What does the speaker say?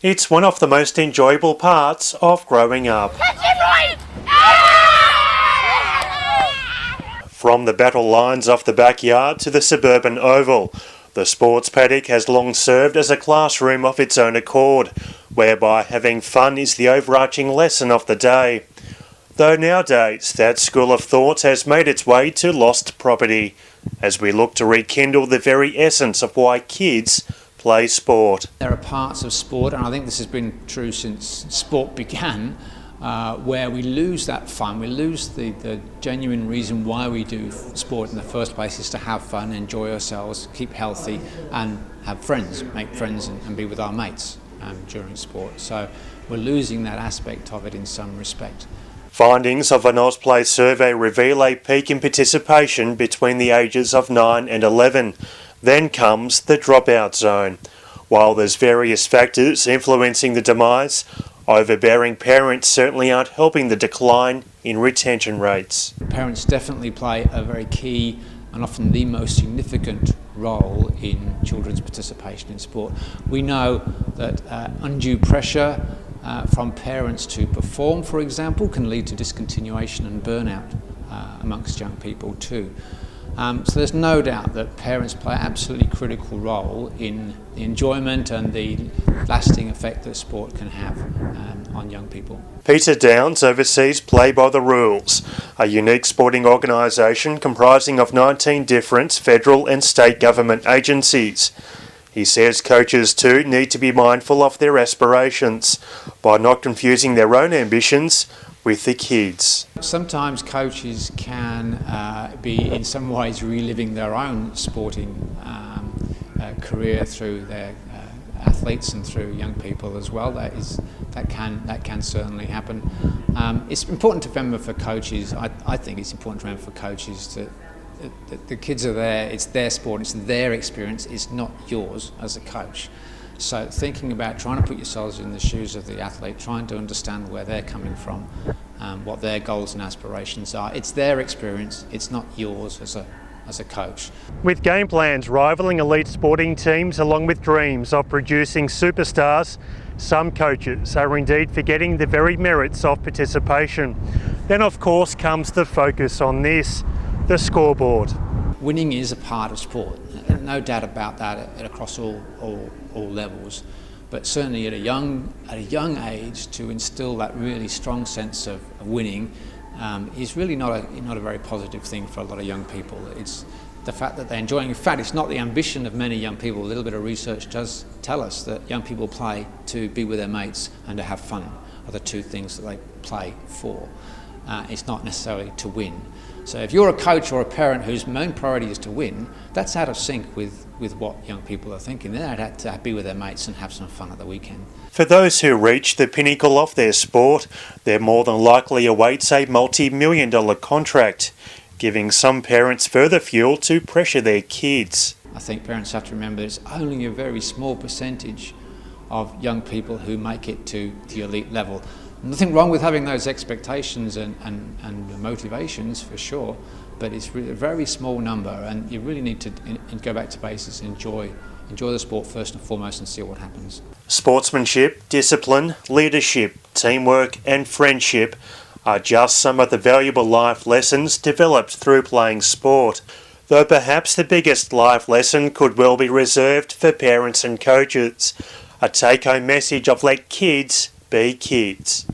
It's one of the most enjoyable parts of growing up. From the battle lines off the backyard to the suburban oval, the sports paddock has long served as a classroom of its own accord, whereby having fun is the overarching lesson of the day. Though nowadays that school of thought has made its way to lost property, as we look to rekindle the very essence of why kids play sport. There are parts of sport, and I think this has been true since sport began, where we lose that fun, we lose the genuine reason why we do sport in the first place is to have fun, enjoy ourselves, keep healthy and have friends, make friends and be with our mates during sport. So we're losing that aspect of it in some respect. Findings of an Ausplay survey reveal a peak in participation between the ages of 9 and 11. Then comes the dropout zone. While there's various factors influencing the demise, overbearing parents certainly aren't helping the decline in retention rates. Parents definitely play a very key and often the most significant role in children's participation in sport. We know that undue pressure from parents to perform, for example, can lead to discontinuation and burnout amongst young people too. So there's no doubt that parents play an absolutely critical role in the enjoyment and the lasting effect that sport can have on young people. Peter Downs oversees Play by the Rules, a unique sporting organisation comprising of 19 different federal and state government agencies. He says coaches too need to be mindful of their aspirations by not confusing their own ambitions with the kids. Sometimes coaches can be in some ways reliving their own sporting career through their athletes and through young people as well. That can certainly happen. It's important to remember for coaches, I think it's important to remember for coaches that the kids are there, it's their sport, it's their experience, it's not yours as a coach. So thinking about trying to put yourselves in the shoes of the athlete, trying to understand where they're coming from, what their goals and aspirations are. It's their experience, it's not yours as a coach. With game plans rivaling elite sporting teams along with dreams of producing superstars, some coaches are indeed forgetting the very merits of participation. Then of course comes the focus on this, the scoreboard. Winning is a part of sport, no doubt about that across all levels, but certainly at a young age to instill that really strong sense of winning is really not a very positive thing for a lot of young people. It's the fact that they're enjoying. In fact, it's not the ambition of many young people. A little bit of research does tell us that young people play to be with their mates and to have fun are the two things that they play for. It's not necessarily to win. So if you're a coach or a parent whose main priority is to win, that's out of sync with what young people are thinking. They're out to be with their mates and have some fun at the weekend. For those who reach the pinnacle of their sport, there more than likely awaits a multi-million-dollar contract, giving some parents further fuel to pressure their kids. I think parents have to remember it's only a very small percentage of young people who make it to the elite level. Nothing wrong with having those expectations and motivations for sure, but it's really a very small number, and you really need to go back to basics, enjoy the sport first and foremost and see what happens. Sportsmanship, discipline, leadership, teamwork and friendship are just some of the valuable life lessons developed through playing sport, though perhaps the biggest life lesson could well be reserved for parents and coaches, a take-home message of let kids be kids.